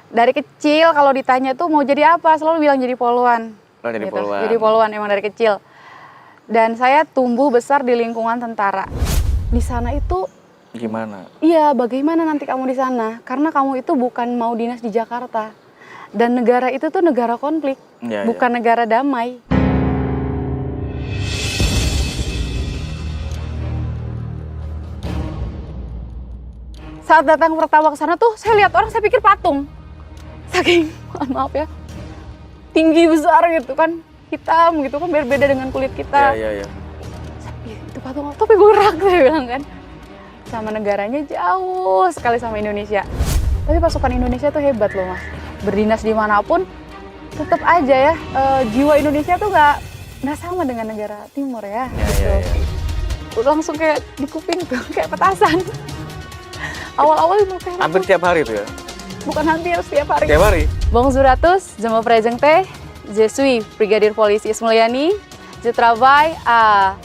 Dari kecil kalau ditanya tuh mau jadi apa, selalu bilang jadi poluan. Oh, jadi Gitu. poluan. Jadi poluan emang dari kecil. Dan saya tumbuh besar di lingkungan tentara. Di sana itu Gimana? iya, bagaimana nanti kamu di sana? Karena kamu itu bukan mau dinas di Jakarta. Dan negara itu tuh negara konflik, Ya, bukan negara damai. Saat datang pertama ke sana tuh, saya lihat orang, saya pikir patung. Saking, mohon maaf ya, tinggi besar gitu kan, hitam gitu kan, berbeda dengan kulit kita. Ya. Itu patung, tapi berak saya bilang kan. Sama negaranya jauh sekali sama Indonesia. Tapi pasukan Indonesia tuh hebat loh mas. Berdinas dimanapun, tetap aja ya, jiwa Indonesia tuh nggak sama dengan negara Timur ya. Gitu. Langsung kayak di kuping tuh, kayak petasan. Awal-awal mau kayak hampir tiap hari tuh ya? bukan hampir, setiap hari. Tiap hari? Bonjour à tous, je me présente, je suis Brigadier Police Ismulyani, je travaille à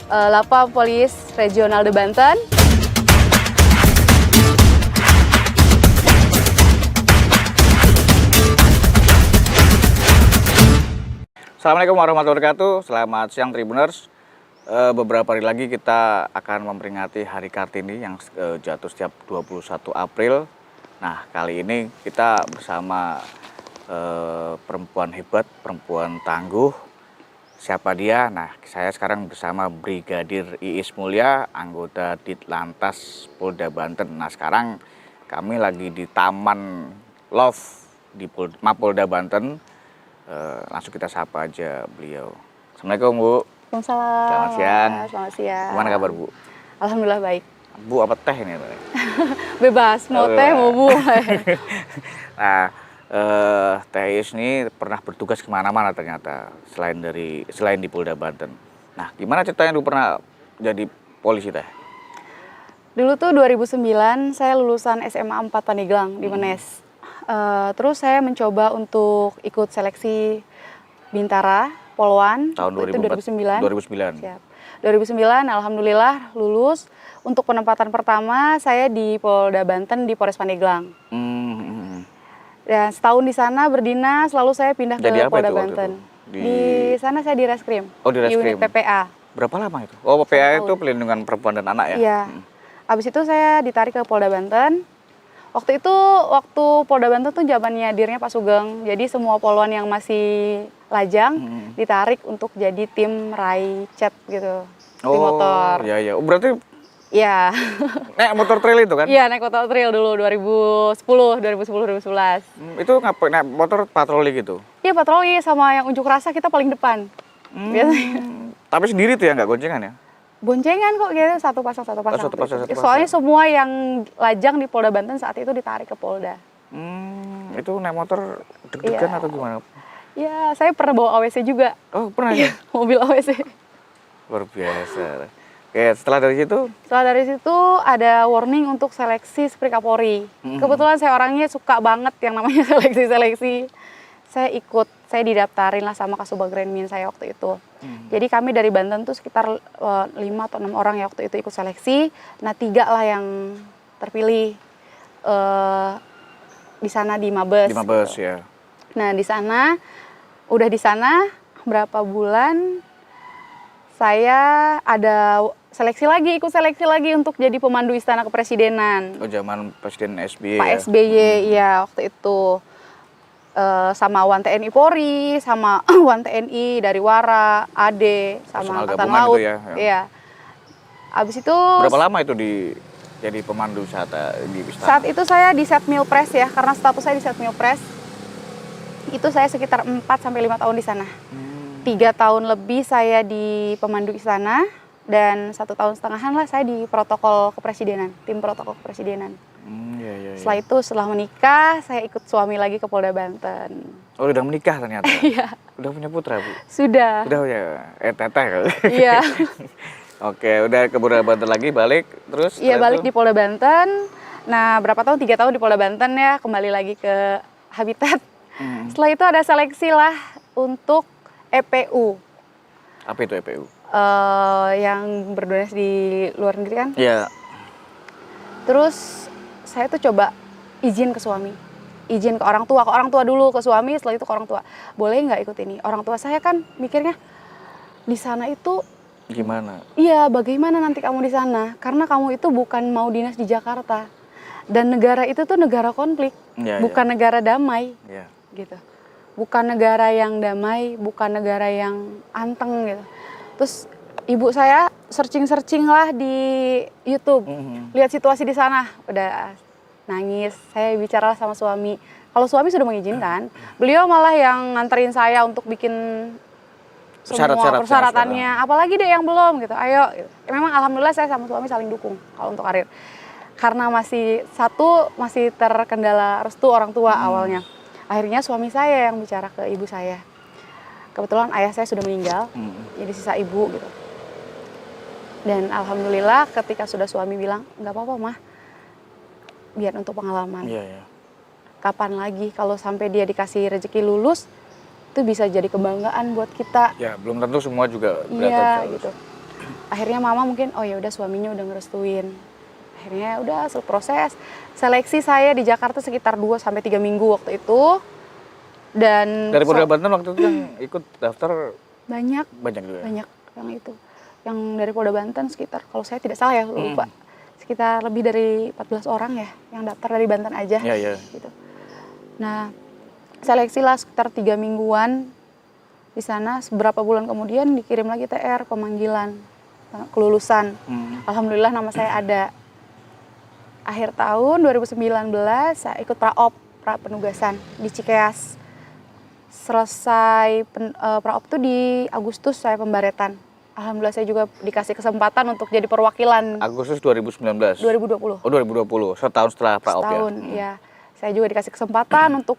la Police Régionale de Banten. Assalamualaikum warahmatullahi wabarakatuh, selamat siang Tribuners. Beberapa hari lagi kita akan memperingati Hari Kartini yang jatuh setiap 21 April. Nah, kali ini kita bersama perempuan hebat, perempuan tangguh. Siapa dia? Nah, saya sekarang bersama Brigadir Iis Mulya, anggota Ditlantas Polda Banten. Nah, sekarang kami lagi di Taman Love di Mapolda Banten. Langsung kita sapa aja beliau. Assalamualaikum Bu. Waalaikumsalam. Selamat siang. Selamat siang. Gimana kabar Bu? Alhamdulillah baik. Bu apa teh ini? Bebas, mau teh mau bu. Nah, Teh Iis ini pernah bertugas kemana-mana ternyata selain di Polda Banten. Nah, gimana ceritanya dulu pernah jadi polisi Teh? Dulu tuh 2009 saya lulusan SMA 4 Pandeglang di Menes. Terus saya mencoba untuk ikut seleksi Bintara, Poluan. Tahun itu 2009. 2009. Siap. 2009 alhamdulillah lulus. Untuk penempatan pertama saya di Polda Banten di Polres Pandeglang. Dan setahun di sana berdinas, lalu saya pindah ke Polda Banten. Di sana saya di Reskrim. Oh, di Reskrim. Unit PPA. Berapa lama itu? Oh, PPA itu pelindungan perempuan dan anak ya? Iya. Abis itu saya ditarik ke Polda Banten. Waktu Polda Banten tuh zamannya dirnya Pak Sugeng. Jadi semua poluan yang masih lajang ditarik untuk jadi tim Rai Chat gitu. Tim motor. Iya. Berarti iya. naik motor trail itu kan? Iya, naik motor trail dulu 2011. Itu ngapain? Naik motor patroli gitu? Iya, patroli sama yang unjuk rasa kita paling depan. Biasanya. Tapi sendiri tuh ya, nggak goncengan ya? Boncengan kok gitu, satu pasang. Satu pasang. Soalnya semua yang lajang di Polda Banten saat itu ditarik ke Polda. Itu naik motor deg-degan atau gimana? Iya, saya pernah bawa AWC juga. Oh, pernah ya? Mobil AWC. Luar biasa. Oke, setelah dari situ ada warning untuk seleksi Spri Kapolri. Kebetulan saya orangnya suka banget yang namanya seleksi. Saya didaftarin lah sama Kasubagrenmin saya waktu itu. Jadi kami dari Banten tuh sekitar 5 atau 6 orang ya waktu itu ikut seleksi. Nah 3 lah yang terpilih di sana di Mabes. Di Mabes gitu. Ya. Nah udah di sana berapa bulan saya ada ikut seleksi lagi untuk jadi pemandu Istana Kepresidenan. Oh, zaman Presiden SBY Pak ya? SBY ya waktu itu. Sama Wan TNI Polri, sama Wan TNI dari Wara, AD, sama Angkatan Laut. Itu ya? Iya. Abis itu berapa lama itu jadi pemandu saat di Istana? Saat itu saya di Setmilpres ya, karena status saya di Setmilpres. Itu saya sekitar 4 sampai 5 tahun di sana. 3 tahun lebih saya di pemandu Istana dan 1,5 tahun lah saya di protokol kepresidenan, tim protokol kepresidenan. Iya. Setelah menikah, saya ikut suami lagi ke Polda Banten. Oh, udah menikah ternyata? Iya. Udah punya putra, Bu? Sudah. Udah ya? Teteh kali? Iya. Oke, udah ke Polda Banten lagi, balik terus? Iya, balik di Polda Banten. Nah, berapa tahun? 3 tahun di Polda Banten ya, kembali lagi ke Habitat. Setelah itu ada seleksi lah untuk EPU. Apa itu EPU? Yang berdinas di luar negeri kan? Iya. Terus saya tuh coba izin ke suami. izin ke orang tua dulu, ke suami, setelah itu ke orang tua. Boleh nggak ikut ini? Orang tua saya kan mikirnya di sana itu Gimana? iya, bagaimana nanti kamu di sana? Karena kamu itu bukan mau dinas di Jakarta. Dan negara itu tuh negara konflik, Ya, bukan negara damai ya. gitu. Bukan negara yang damai, bukan negara yang anteng gitu. Terus ibu saya searching lah di YouTube, lihat situasi di sana, udah nangis. Saya bicara sama suami. Kalau suami sudah mengizinkan, beliau malah yang nganterin saya untuk bikin semua persyaratannya. Apalagi deh yang belum gitu. Ayo. Gitu. Ya, memang alhamdulillah saya sama suami saling dukung kalau untuk karir. Karena masih terkendala restu orang tua awalnya. Akhirnya suami saya yang bicara ke ibu saya. Kebetulan ayah saya sudah meninggal, jadi sisa ibu gitu. Dan alhamdulillah ketika sudah suami bilang, nggak apa-apa mah, biar untuk pengalaman. Iya. Kapan lagi kalau sampai dia dikasih rezeki lulus, itu bisa jadi kebanggaan buat kita. Ya, belum tentu semua juga Iya gitu. Akhirnya mama mungkin, oh ya udah suaminya udah ngerestuin. Akhirnya udah proses seleksi saya di Jakarta sekitar 2-3 minggu waktu itu. Dan dari Polda Banten waktu itu yang ikut daftar banyak juga. Banyak yang itu. Yang dari Polda Banten sekitar, kalau saya tidak salah ya, lupa. Sekitar lebih dari 14 orang ya yang daftar dari Banten aja. Iya. Gitu. Nah, seleksi lah sekitar 3 mingguan di sana. Beberapa bulan kemudian dikirim lagi TR pemanggilan kelulusan. Alhamdulillah nama saya ada. Akhir tahun 2019 saya ikut pra-op penugasan di Cikeas. Selesai pra-op tuh di Agustus saya pembaretan. Alhamdulillah saya juga dikasih kesempatan untuk jadi perwakilan. Agustus 2019? 2020. Oh 2020, setahun setelah pra-op ya? Setahun, ya. Saya juga dikasih kesempatan untuk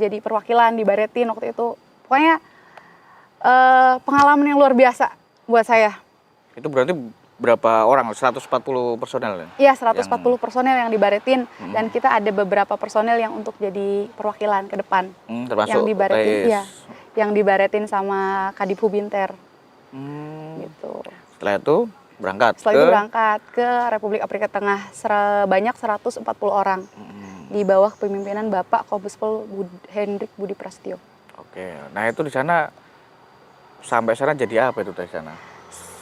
jadi perwakilan, dibaretin waktu itu. Pokoknya pengalaman yang luar biasa buat saya. Itu berarti berapa orang? 140 personel ya? Iya, 140 personel yang dibaretin. Dan kita ada beberapa personel yang untuk jadi perwakilan ke depan. Termasuk yang dibaretin, iya. Yang dibaretin sama Kadiphu Binter. Gitu. Setelah itu berangkat ke Republik Afrika Tengah sebanyak 140 orang di bawah kepemimpinan Bapak Kombespol Hendrik Budi Prasetyo. Oke, nah itu di sana sampai sana jadi apa itu di sana?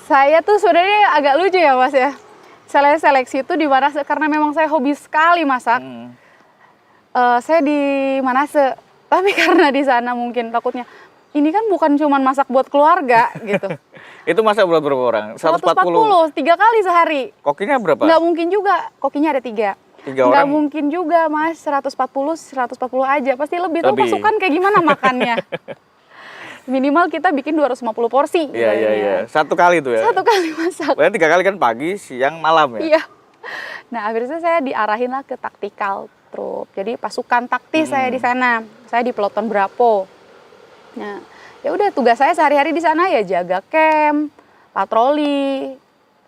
Saya tuh sebenarnya agak lucu ya Mas ya. Seleksi itu di Manase karena memang saya hobi sekali masak. Saya di Manase, tapi karena di sana mungkin takutnya ini kan bukan cuma masak buat keluarga gitu. Itu masak buat berapa orang? 140, 3 kali sehari. Kokinya berapa? Nggak mungkin juga, kokinya ada 3. 3 orang? Nggak mungkin juga Mas, 140 aja. Pasti lebih. Tuh pasukan kayak gimana makannya? Minimal kita bikin 250 porsi. Iya. Satu kali tuh ya? Satu kali masak. Berarti 3 kali kan pagi, siang, malam ya? Iya. Nah akhirnya saya diarahin lah ke tactical troop. Jadi pasukan taktis saya di sana. Saya di peloton Bravo. Nah, ya udah tugas saya sehari-hari di sana ya jaga camp, patroli,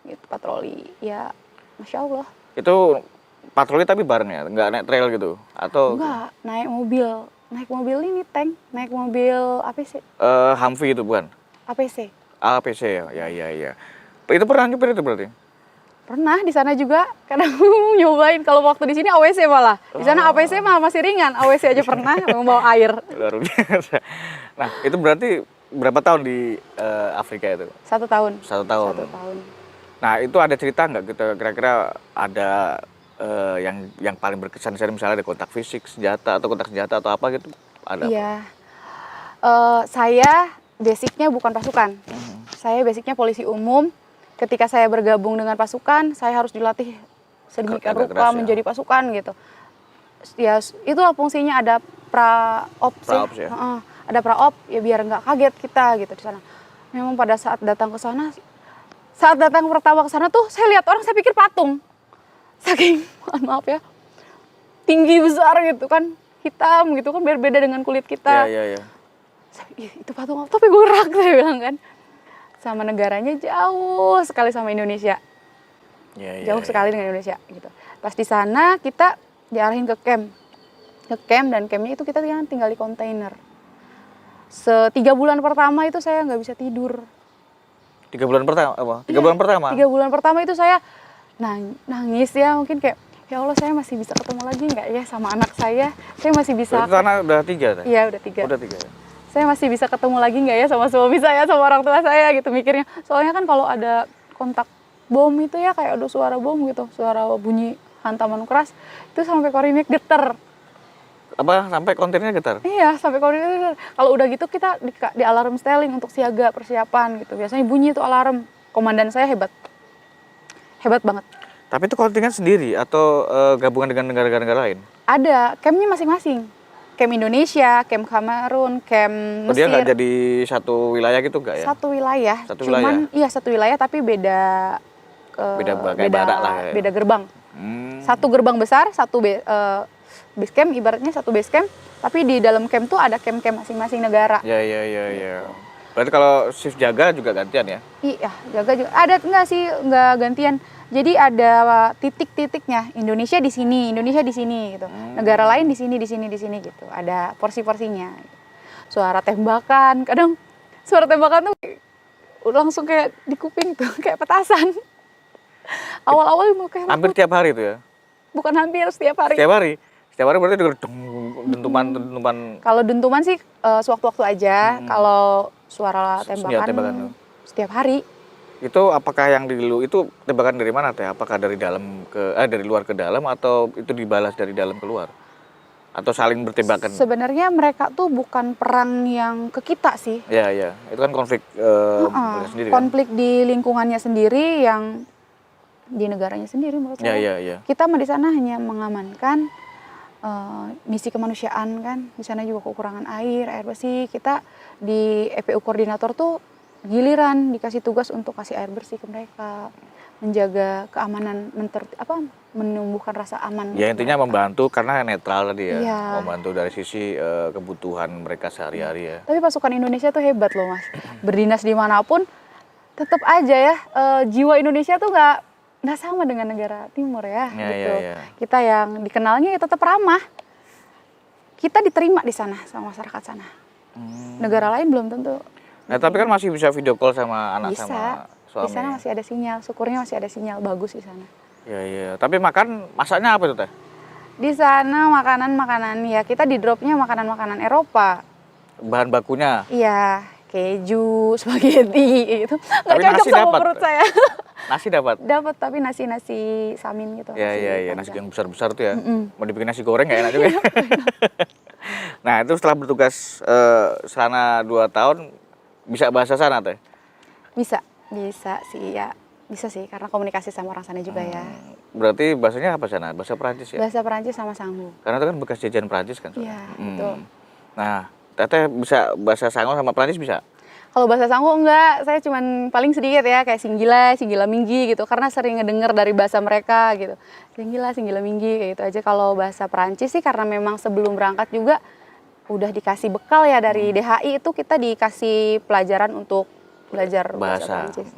gitu patroli. Ya, masya Allah. Itu patroli tapi bareng ya, nggak naik trail gitu? Atau? Enggak, naik mobil ini tank, naik mobil APC. Humvee itu bukan? APC. APC ya, iya. Itu pernah nyupir itu berarti? Pernah di sana juga, kadang nyobain kalau waktu di sini AWC malah. Di sana APC malah masih ringan, AWC aja pernah membawa air. Luar biasa. Nah, itu berarti berapa tahun di Afrika itu? 1 tahun. 1 tahun. 1 tahun. Nah, itu ada cerita nggak kita kira-kira ada yang paling berkesan misalnya ada kontak fisik senjata atau kontak senjata atau apa gitu? Ada? Iya. Saya basicnya bukan pasukan. Saya basicnya polisi umum. Ketika saya bergabung dengan pasukan, saya harus dilatih sedemikian rupa menjadi pasukan gitu. Ya itulah fungsinya ada pra-op sih. Ya? Ada pra-op ya biar nggak kaget kita gitu di sana. Memang pada saat datang ke sana, pertama ke sana tuh saya lihat orang, saya pikir patung. Saking maaf ya, tinggi besar gitu kan, hitam gitu kan, berbeda dengan kulit kita. Iya. Itu patung tapi gerak saya bilang kan. Sama negaranya jauh sekali sama Indonesia. Jauh sekali dengan Indonesia gitu. Pas di sana kita diarahin ke camp. Dan campnya itu kita tinggal di kontainer. 3 bulan pertama itu saya nggak bisa tidur. 3 bulan pertama apa? 3 bulan pertama? 3 bulan pertama itu saya nangis ya, mungkin kayak ya Allah saya masih bisa ketemu lagi nggak ya sama anak saya masih bisa. Itu anak udah 3 teh? Iya udah 3. Udah 3 ya? Saya masih bisa ketemu lagi nggak ya sama suami saya, sama orang tua saya gitu mikirnya. Soalnya kan kalau ada kontak bom itu ya kayak ada suara bom gitu, suara bunyi hantaman keras, itu sampai koordinat getar. Apa sampai kontainer getar? Iya, sampai koordinat getar. Kalau udah gitu kita di alarm styling untuk siaga persiapan gitu. Biasanya bunyi itu alarm. Komandan saya hebat. Hebat banget. Tapi itu kontingen sendiri atau gabungan dengan negara-negara lain? Ada, campnya masing-masing. Camp Indonesia, camp Kamerun, camp Oh, dia Mesir. nggak jadi satu wilayah gitu nggak ya? Satu wilayah. Satu Cuman wilayah? iya satu wilayah tapi beda Kayak barak lah ya. beda gerbang. Hmm. Satu gerbang besar, satu base camp, ibaratnya satu base camp, tapi di dalam camp tuh ada camp-camp masing-masing negara. Ya. Berarti kalau shift jaga juga gantian ya? Iya, jaga juga. Ada enggak sih, enggak gantian. Jadi ada titik-titiknya. Indonesia di sini gitu. Negara lain di sini gitu. Ada porsi-porsinya. Suara tembakan, kadang suara tembakan tuh langsung kayak di kuping tuh, kayak petasan. Awal-awal mau kayak Hampir tiap hari itu ya? bukan hampir setiap hari. Setiap hari? Setiap hari berarti denger dentuman. Kalau dentuman sih sewaktu-waktu aja. Kalau suara Senjata tembakan tembakan tuh. setiap hari. Itu apakah yang itu tembakan dari mana teh? Apakah dari dalam dari luar ke dalam atau itu dibalas dari dalam keluar? Atau saling bertembakan? Sebenarnya mereka tuh bukan perang yang ke kita sih. Ya. Itu kan konflik mereka sendiri kan? Konflik di lingkungannya sendiri yang di negaranya sendiri menurut saya. Ya. Kita mah di sana hanya mengamankan misi kemanusiaan kan. Di sana juga kekurangan air bersih. Kita di EPU koordinator tuh giliran dikasih tugas untuk kasih air bersih ke mereka, menjaga keamanan, menumbuhkan rasa aman. Ya intinya membantu karena netral tadi ya, Iya. membantu dari sisi kebutuhan mereka sehari-hari ya. Tapi pasukan Indonesia tuh hebat loh mas, berdinas dimanapun tetap aja ya jiwa Indonesia tuh nggak sama dengan negara Timur ya, gitu. Ya. Kita yang dikenalnya ya tetap ramah, kita diterima di sana sama masyarakat sana. Negara lain belum tentu. Nah tapi kan masih bisa video call sama anak Bisa, sama suami. di sana masih ada sinyal, syukurnya masih ada sinyal bagus di sana. Ya. Tapi masaknya apa itu teh? Di sana makanan ya kita di dropnya makanan Eropa. Bahan bakunya? Iya, keju, spaghetti gitu. Nggak Tapi cocok nasi sama dapat? perut saya. Nasi dapat? Dapat tapi nasi samin gitu. Ya, nasi yang besar-besar tuh ya. Mau dibikin nasi goreng nggak enak juga. Iya, Nah itu setelah bertugas selama 2 tahun bisa bahasa sana teh? Bisa sih ya. Bisa sih karena komunikasi sama orang sana juga ya. Berarti bahasanya apa sana? Bahasa Perancis ya? Bahasa Perancis sama Sanggu. Karena itu kan bekas jajahan Perancis kan? Iya, betul. Nah, teteh bisa bahasa Sanggu sama Perancis bisa? Kalau bahasa Sanggu enggak, saya cuman paling sedikit ya, kayak singgila minggi gitu. Karena sering ngedenger dari bahasa mereka gitu. Singgila minggi kayak gitu aja. Kalau bahasa Perancis sih karena memang sebelum berangkat juga udah dikasih bekal ya dari DHI itu kita dikasih pelajaran untuk belajar bahasa Perancis.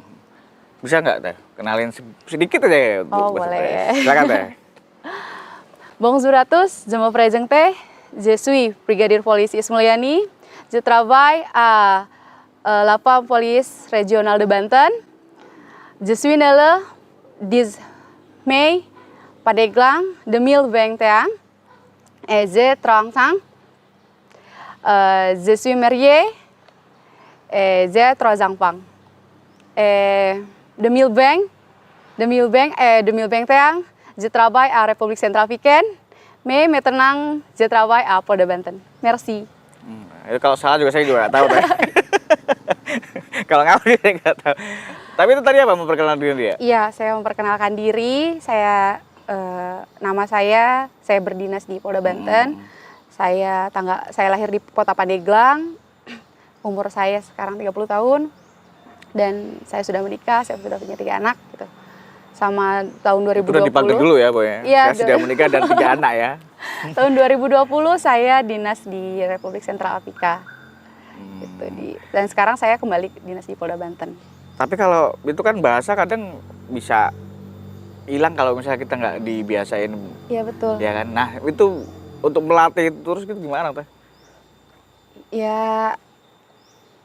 Bisa nggak teh? Kenalin sedikit aja ya. Oh boleh. Silakan teh. Bonjour à tous, je me présente. Je suis Brigadier Police Ismulyani. Je travaille à la police régionale de Banten. Je suis né le 10 mai Pandeglang 2021 et j'ai 30 ans. Je suis mariée et j'ai 3 enfants. Et 2020 et 2021, je travaille à République Centrafricaine, mais maintenant je travaille à Port de Banten. Merci. Itu kalau salah juga saya juga nggak tahu teh. Kalau ngawur saya nggak tahu. Tapi itu tadi apa memperkenalkan diri dia? Iya, saya memperkenalkan diri. Nama saya berdinas di Polda Banten. Saya lahir di Kota Pandeglang. Umur saya sekarang 30 tahun. Dan saya sudah menikah, saya sudah punya 3 anak gitu. Sama tahun 2020. Itu udah dipanggil dulu ya, Boy. Iya, saya sudah menikah dan 3 anak ya. Tahun 2020 saya dinas di Republik Sentral Afrika. Gitu, dan sekarang saya kembali dinas di Polda Banten. Tapi kalau itu kan bahasa kadang bisa hilang kalau misalnya kita nggak dibiasain. Iya betul. Ya kan. Nah itu untuk melatih terus gitu gimana teh? Ya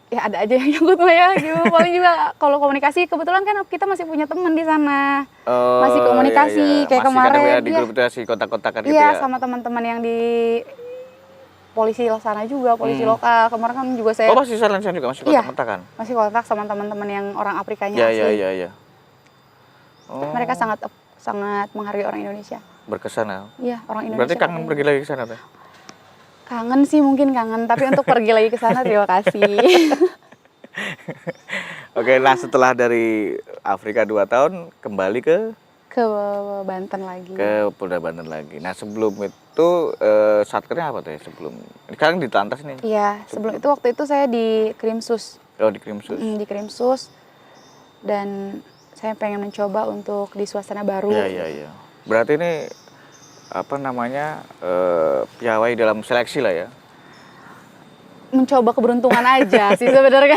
ya ada aja yang nyangkut mah ya gitu. Paling juga kalau komunikasi kebetulan kan kita masih punya teman di sana. Oh, Masih komunikasi kayak masih kemarin. kadang ya di Iya. grup itu si kontak-kontakan gitu Iya, ya. sama teman-teman yang di polisi sana juga, polisi lokal. Kemarin kan juga saya Oh, masih silent juga, masih Iya. kontak-kontakan? masih kontak sama teman-teman yang orang Afrikanya Iya, asli. iya, iya, iya. Oh, Mereka sangat menghargai orang Indonesia. berkesan ya. Iya, orang Indonesia. Berarti kangen pergi lagi ke sana teh? Kangen sih mungkin kangen, tapi untuk pergi lagi ke sana terima kasih. Oke, nah setelah dari Afrika 2 tahun kembali ke Ke Banten lagi. Polda Banten lagi. Nah sebelum itu satkernya apa tuh ya sebelum? Sekarang di Telantas nih. Iya, sebelum itu waktu itu saya di Krimsus. Oh di Krimsus. Di Krimsus. Dan saya pengen mencoba untuk di suasana baru. Iya, iya, iya. Berarti ini apa namanya piawai dalam seleksi lah ya? Mencoba keberuntungan aja sih sebenarnya.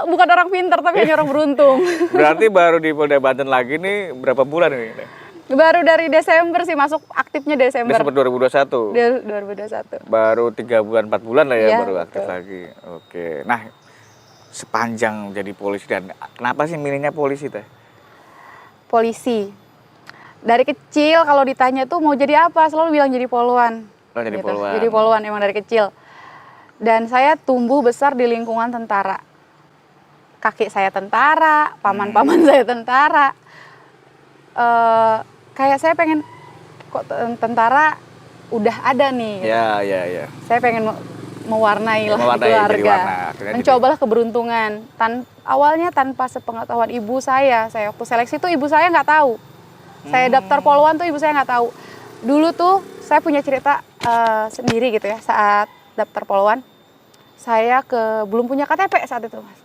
Bukan orang pintar tapi hanya orang beruntung. Berarti baru di Polda Banten lagi nih berapa bulan ini? Baru dari Desember sih, masuk aktifnya Desember. Desember 2021. 2021. Baru 3 bulan 4 bulan lah ya Iya, baru aktif betul. lagi. Oke. Nah, sepanjang jadi polisi dan kenapa sih milihnya polisi teh? Polisi. Dari kecil kalau ditanya tuh mau jadi apa, selalu bilang jadi polwan. Oh, jadi Gitu. polwan. Jadi polwan emang dari kecil. Dan saya tumbuh besar di lingkungan tentara. Kakek saya tentara, paman-paman saya tentara. Kayak saya pengen kok tentara udah ada nih. Gitu. Ya, ya, ya. Saya pengen mewarnai lah Mewarnai, jadi keluarga. warna. Akhirnya Mencobalah keberuntungan. Awalnya tanpa sepengetahuan ibu saya waktu seleksi tuh ibu saya nggak tahu. Saya daftar polwan tuh ibu saya nggak tahu. Dulu tuh saya punya cerita sendiri gitu ya saat daftar polwan. Saya belum punya KTP saat itu, Mas.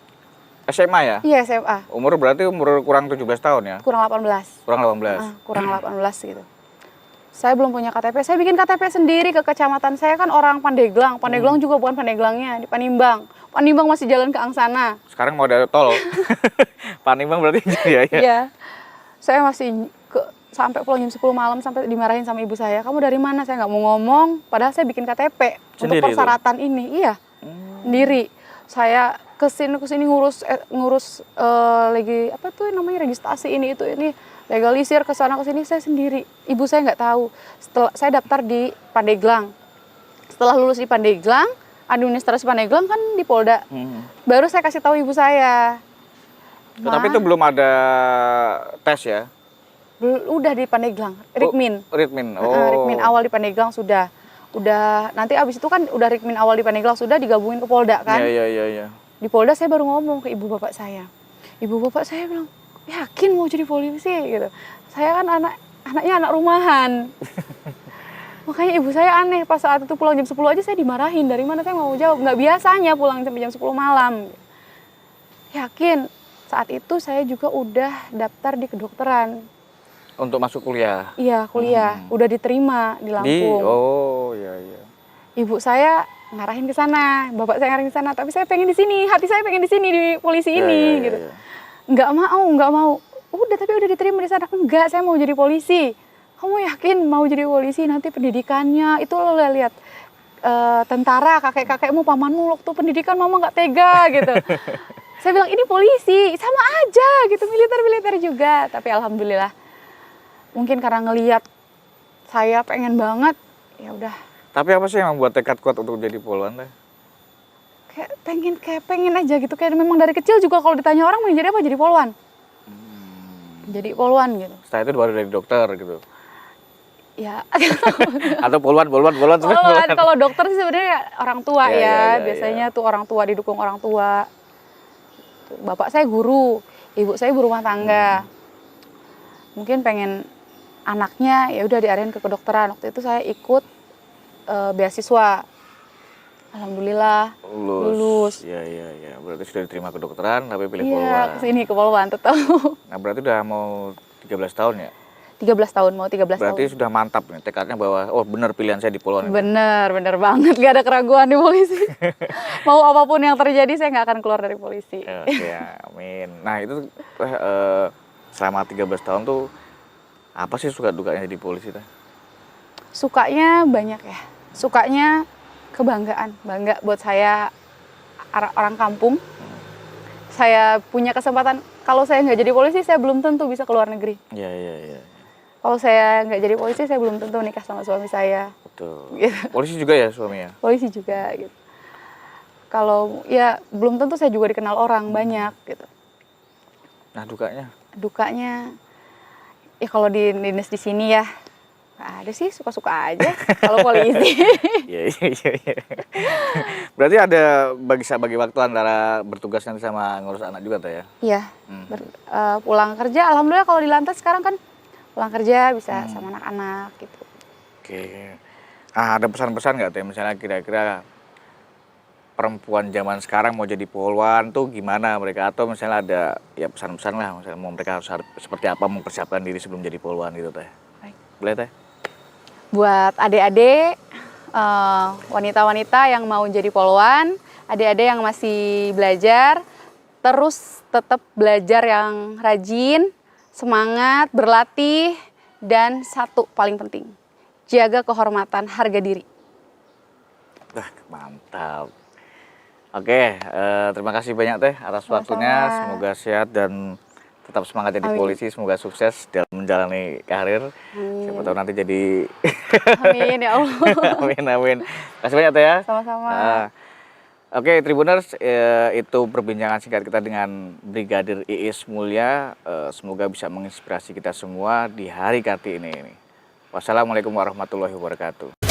SMA ya? Iya, SMA. Umur berarti umur kurang 17 tahun ya? Kurang 18. Kurang 18. Kurang 18 gitu. Saya belum punya KTP. Saya bikin KTP sendiri ke kecamatan. Saya kan orang Pandeglang. Pandeglang juga bukan Pandeglangnya, di Panimbang. Panimbang masih jalan ke Angsana. Sekarang mau ada tol. Panimbang berarti ya? Iya. Saya masih sampai pulang jam 10 malam sampai dimarahin sama ibu saya. Kamu dari mana? Saya nggak mau ngomong. Padahal saya bikin KTP Sendiri untuk persyaratan ini. Iya. Sendiri. Saya kesini ngurus lagi apa tuh namanya registrasi ini legalisir kesana kesini saya sendiri. Ibu saya nggak tahu. Setelah saya daftar di Pandeglang. Setelah lulus di Pandeglang, administrasi Pandeglang kan di Polda. Baru saya kasih tahu ibu saya. Tapi itu belum ada tes ya? Udah di Pandeglang, Rikmin. Rikmin. Rikmin awal di Pandeglang sudah nanti abis itu kan udah Rikmin awal di Pandeglang sudah digabungin ke Polda kan. Iya. Di Polda saya baru ngomong ke ibu bapak saya. Ibu bapak saya bilang, yakin mau jadi polisi gitu. Saya kan anaknya anak rumahan. Makanya ibu saya aneh pas saat itu pulang jam 10 aja saya dimarahin. Dari mana saya mau jawab? Nggak biasanya pulang sampai jam 10 malam. Yakin. Saat itu saya juga udah daftar di kedokteran. Untuk masuk kuliah? Iya, kuliah. Udah diterima di Lampung. Iya. Ibu saya ngarahin ke sana, bapak saya ngarahin ke sana, tapi saya pengen di sini, hati saya pengen di sini di polisi ini gitu. Iya. Nggak mau. Udah tapi udah diterima di sana. Enggak, saya mau jadi polisi. Kamu yakin mau jadi polisi? Nanti pendidikannya itu lo lihat tentara, kakek-kakekmu, pamanmu waktu pendidikan mama nggak tega gitu. Saya bilang ini polisi, sama aja gitu, militer juga. Tapi alhamdulillah, mungkin karena ngelihat saya pengen banget, ya udah. Tapi apa sih yang membuat tekad kuat untuk jadi polwan teh? Kayak pengen aja gitu. Kayak memang dari kecil juga kalau ditanya orang mau jadi apa, jadi polwan. Jadi polwan gitu. Setelah itu baru dari dokter gitu. Ya. Atau polwan. Polwan. Kalau dokter sih sebenarnya orang tua ya. Biasanya tuh orang tua didukung orang tua. Bapak saya guru, ibu saya ibu rumah tangga. Mungkin pengen anaknya ya udah diarahin ke kedokteran. Waktu itu saya ikut beasiswa. Alhamdulillah lulus. Iya. Berarti sudah diterima kedokteran tapi pilih polwan. Iya, kesini ke polwan tetap. Nah, berarti udah mau 13 tahun ya? 13 tahun, mau 13 tahun. Berarti sudah mantap nih tekadnya bahwa benar pilihan saya di polwan. Bener banget, gak ada keraguan di polisi. Mau apapun yang terjadi saya nggak akan keluar dari polisi. Oke, amin. Nah itu selama 13 tahun tuh apa sih suka dukanya di polisi teh? Sukanya banyak ya. Sukanya kebanggaan, bangga buat saya orang kampung. Saya punya kesempatan, kalau saya nggak jadi polisi, saya belum tentu bisa ke luar negeri. Iya. Kalau saya nggak jadi polisi, saya belum tentu nikah sama suami saya. Betul. Gitu. Polisi juga ya suaminya? Polisi juga gitu. Kalau ya belum tentu saya juga dikenal orang banyak gitu. Nah dukanya? Dukanya, ya kalau di dinas di sini ya nggak ada sih, suka-suka aja kalau polisi. Iya. Berarti ada bagi waktu antara bertugas nanti sama ngurus anak juga tuh ya? Iya, pulang kerja, alhamdulillah kalau di lantas sekarang kan pulang kerja bisa sama anak-anak gitu. Oke. Nah, ada pesan-pesan nggak teh? Misalnya kira-kira perempuan zaman sekarang mau jadi polwan tuh gimana mereka? Atau misalnya ada ya pesan-pesan lah, misalnya mau mereka harus seperti apa mempersiapkan diri sebelum jadi polwan gitu teh? Baik. Boleh teh? Buat adik-adik, wanita-wanita yang mau jadi polwan, adik-adik yang masih belajar, terus tetap belajar yang rajin, semangat, berlatih, dan satu paling penting, jaga kehormatan, harga diri. Wah, mantap. Oke, terima kasih banyak teh atas waktunya. Semoga sehat dan tetap semangat jadi polisi. Semoga sukses dalam menjalani karir. Siapa tahu nanti jadi. Amin ya Allah. Amin. Kasih banyak teh ya. Sama-sama. Oke, Tribuners, itu perbincangan singkat kita dengan Brigadir Iis Mulya. Semoga bisa menginspirasi kita semua di hari Kartini ini. Wassalamualaikum warahmatullahi wabarakatuh.